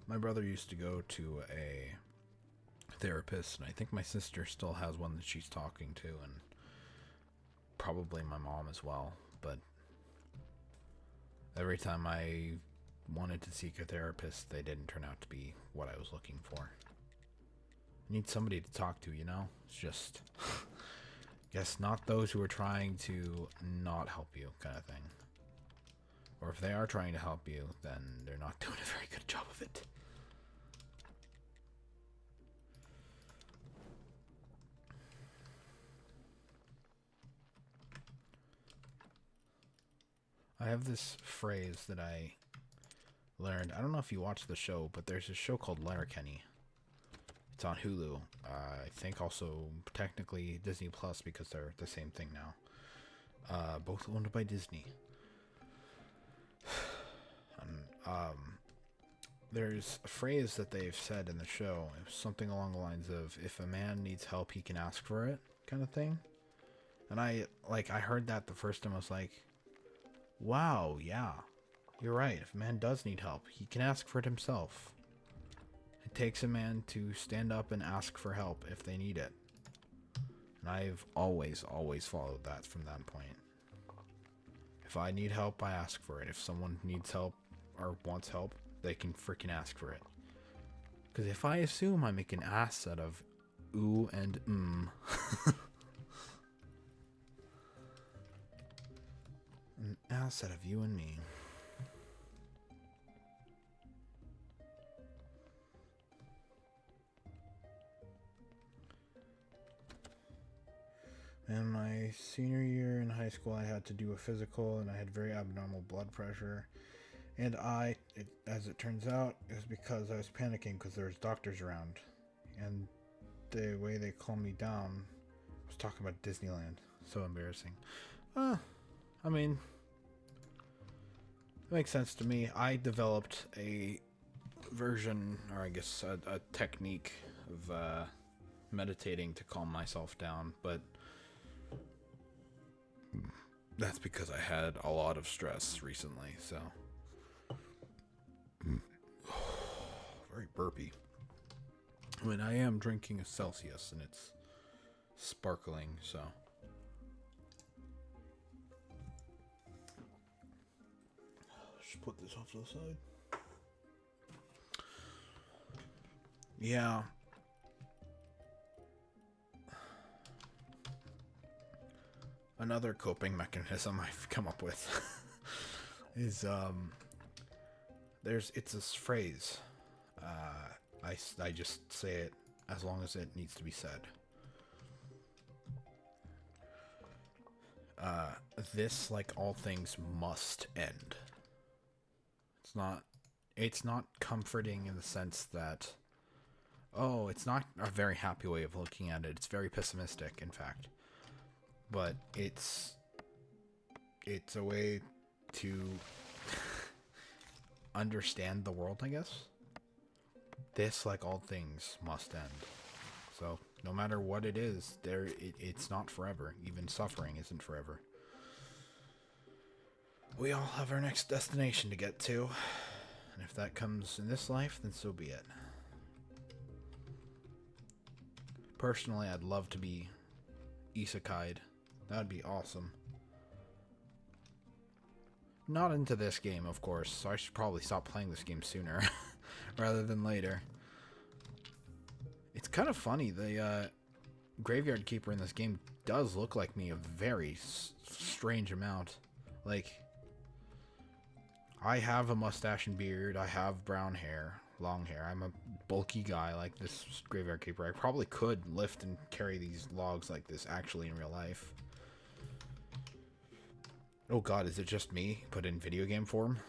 My brother used to go to a therapist, and I think my sister still has one that she's talking to, and probably my mom as well. But every time I wanted to seek a therapist, they didn't turn out to be what I was looking for. I need somebody to talk to, you know? It's just, guess not those who are trying to not help you, kind of thing. Or if they are trying to help you, then they're not doing a very good job of it. I have this phrase that I learned. I don't know if you watch the show, but there's a show called Letterkenny. It's on Hulu. I think also technically Disney Plus because they're the same thing now. Both owned by Disney. And, there's a phrase that they've said in the show, something along the lines of, if a man needs help, he can ask for it, kind of thing. And I heard that the first time. I was like, wow, yeah, you're right. If a man does need help, he can ask for it himself. It takes a man to stand up and ask for help if they need it. And I've always followed that from that point. If I need help, I ask for it. If someone needs help or wants help, they can freaking ask for it. Because if I assume I make an ass out of ooh and an ass out of you and me. In my senior year in high school, I had to do a physical, and I had very abnormal blood pressure. And as it turns out, it was because I was panicking because there was doctors around. And the way they calmed me down was talking about Disneyland. So embarrassing. I mean, it makes sense to me. I developed a version, or I guess a technique of meditating to calm myself down, but that's because I had a lot of stress recently, so. Very burpy. I mean, I am drinking a Celsius, and it's sparkling, so. Just put this off to the side. Yeah. Another coping mechanism I've come up with is it's this phrase. I just say it as long as it needs to be said. This, like all things, must end. It's not comforting in the sense that, oh, it's not a very happy way of looking at it. It's very pessimistic, in fact. But it's a way to understand the world, I guess. This, like all things, must end. So, no matter what it is, it's not forever. Even suffering isn't forever. We all have our next destination to get to. And if that comes in this life, then so be it. Personally, I'd love to be isekai'd. That'd be awesome. Not into this game, of course, so I should probably stop playing this game sooner rather than later. It's kind of funny, the Graveyard Keeper in this game does look like me a very strange amount. Like, I have a mustache and beard, I have brown hair, long hair, I'm a bulky guy like this Graveyard Keeper. I probably could lift and carry these logs like this actually in real life. Oh god, is it just me put in video game form?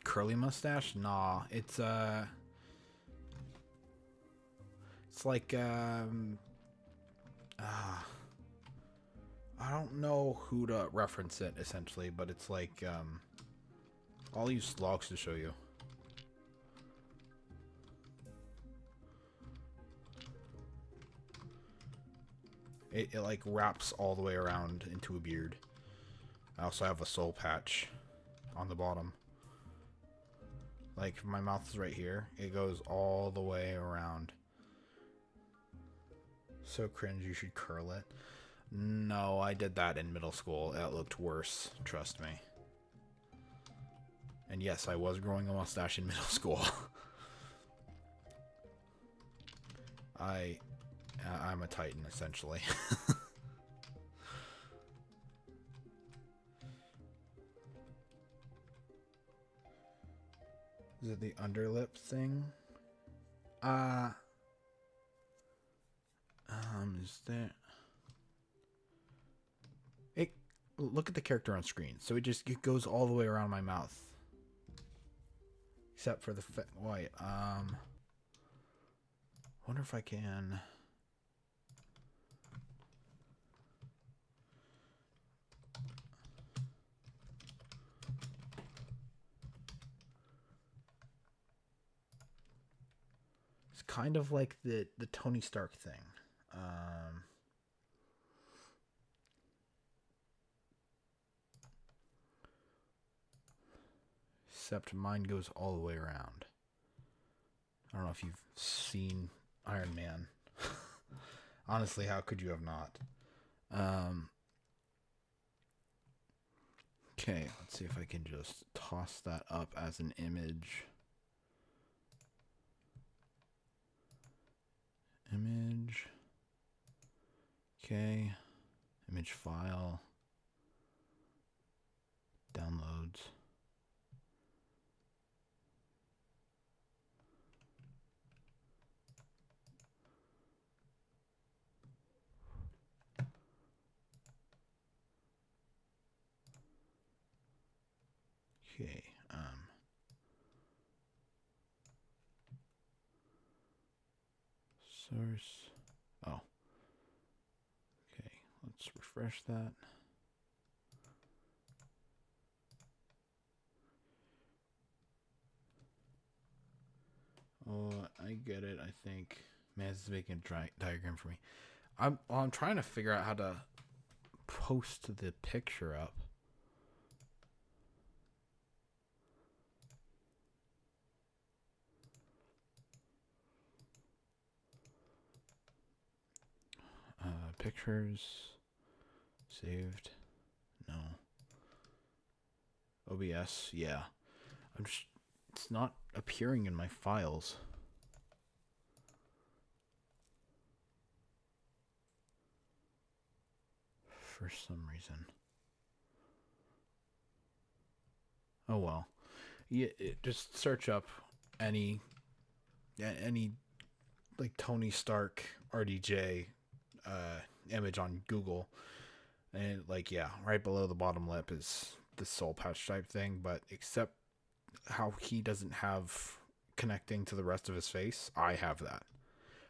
Curly mustache? Nah, it's like I don't know who to reference it essentially, but it's like I'll use logs to show you. It like wraps all the way around into a beard. I also have a soul patch on the bottom. Like, my mouth is right here. It goes all the way around. So cringe, you should curl it. No, I did that in middle school. It looked worse, trust me. And yes, I was growing a mustache in middle school. I'm a titan, essentially. Is it the underlip thing? Is there... look at the character on screen. So it goes all the way around my mouth, except for the white. Wonder if I can. It's kind of like the Tony Stark thing. Except mine goes all the way around. I don't know if you've seen Iron Man. Honestly, how could you have not? Okay, let's see if I can just toss that up as an image. Image. Okay. Image file. Downloads. Okay. Source. Oh. Okay. Let's refresh that. Oh, I get it. I think. Man, this is making a diagram for me. I'm trying to figure out how to post the picture up. Pictures saved. No. OBS. Yeah. It's not appearing in my files. For some reason. Oh well. Yeah, just search up any like Tony Stark RDJ image on Google, and like right below the bottom lip is the soul patch type thing, but except how he doesn't have connecting to the rest of his face, I have that.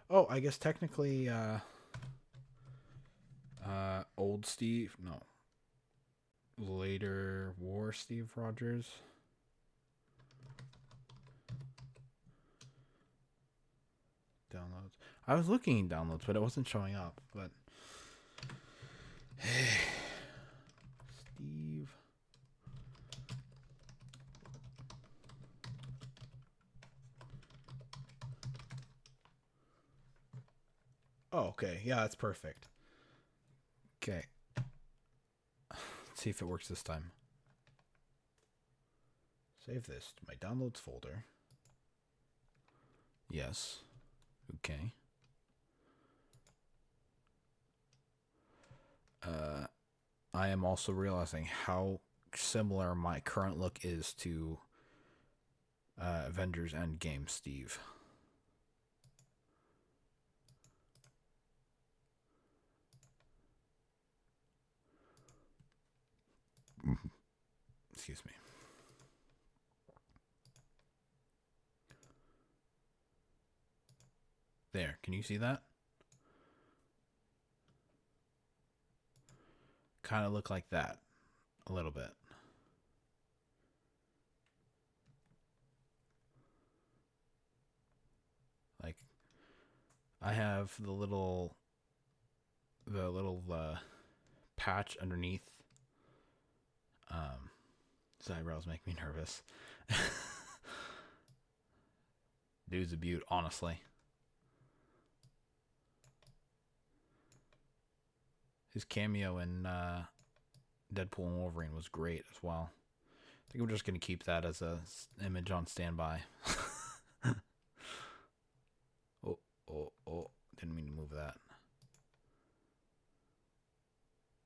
Oh, I guess technically old Steve, no. Later war Steve Rogers. Downloads. I was looking in downloads, but it wasn't showing up. But Steve. Oh, okay. Yeah, that's perfect. Okay. Let's see if it works this time. Save this to my downloads folder. Yes. Okay. I am also realizing how similar my current look is to Avengers Endgame Steve. Excuse me. There, can you see that? Kind of look like that a little bit. Like I have the little patch underneath. His eyebrows make me nervous. Dude's a beaut, honestly. His cameo in Deadpool and Wolverine was great as well. I think I'm just going to keep that as a image on standby. Oh. Didn't mean to move that.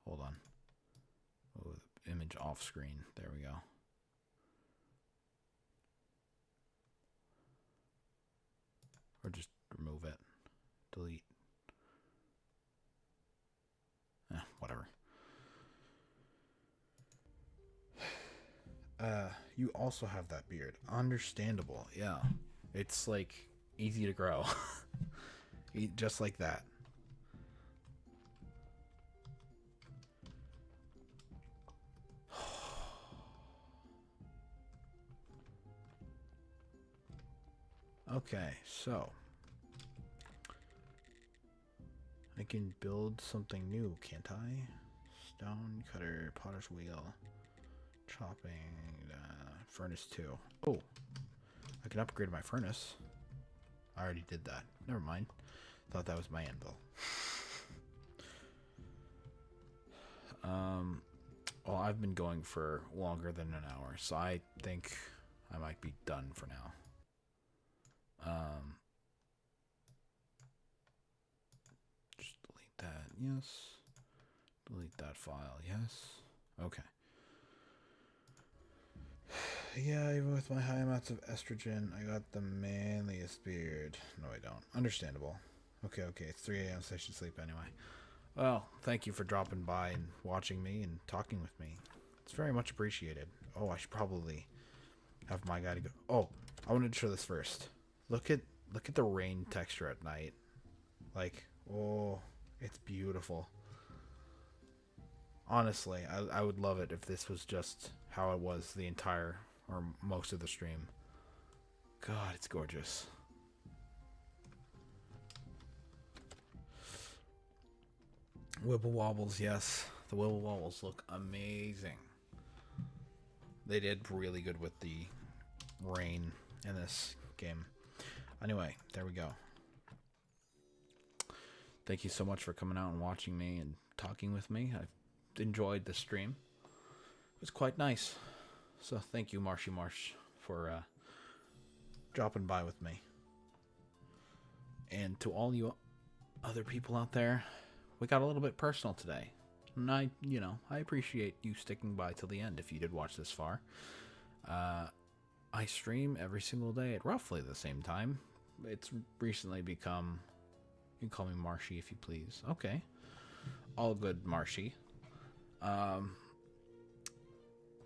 Hold on. Oh, the image off screen. There we go. Or just remove it. Delete. Whatever. You also have that beard. Understandable. Yeah. It's like easy to grow. Just like that. Okay, so I can build something new, can't I? Stone cutter, potter's wheel, chopping, furnace 2. Oh, I can upgrade my furnace. I already did that. Never mind. Thought that was my anvil. Well, I've been going for longer than an hour, so I think I might be done for now. Just delete that. Yes. Delete that file. Yes. Okay. Yeah, even with my high amounts of estrogen, I got the manliest beard. No, I don't. Understandable. Okay, it's 3 a.m., so I should sleep anyway. Well, thank you for dropping by and watching me and talking with me. It's very much appreciated. Oh, I should probably have my guy to go. Oh, I wanted to show this first. Look at the rain texture at night. Like, oh, it's beautiful. Honestly, I would love it if this was just how it was the entire or most of the stream. God, it's gorgeous. Wibble Wobbles, yes. The Wibble Wobbles look amazing. They did really good with the rain in this game. Anyway, there we go. Thank you so much for coming out and watching me and talking with me. I've enjoyed the stream. It was quite nice. So thank you, Marshy Marsh, for dropping by with me. And to all you other people out there, we got a little bit personal today. And I appreciate you sticking by till the end if you did watch this far. I stream every single day at roughly the same time. It's recently become... You can call me Marshy if you please. Okay. All good, Marshy. I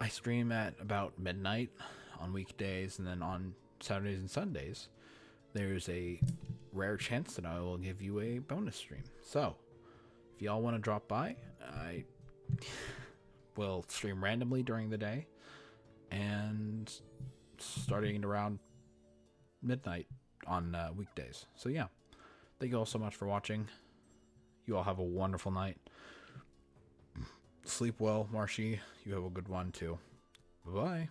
stream at about midnight on weekdays, and then on Saturdays and Sundays, there's a rare chance that I will give you a bonus stream. So, if y'all want to drop by, I will stream randomly during the day, and starting around midnight on weekdays. So yeah, thank you all so much for watching. You all have a wonderful night. Sleep well, Marshy. You have a good one too. Bye-bye.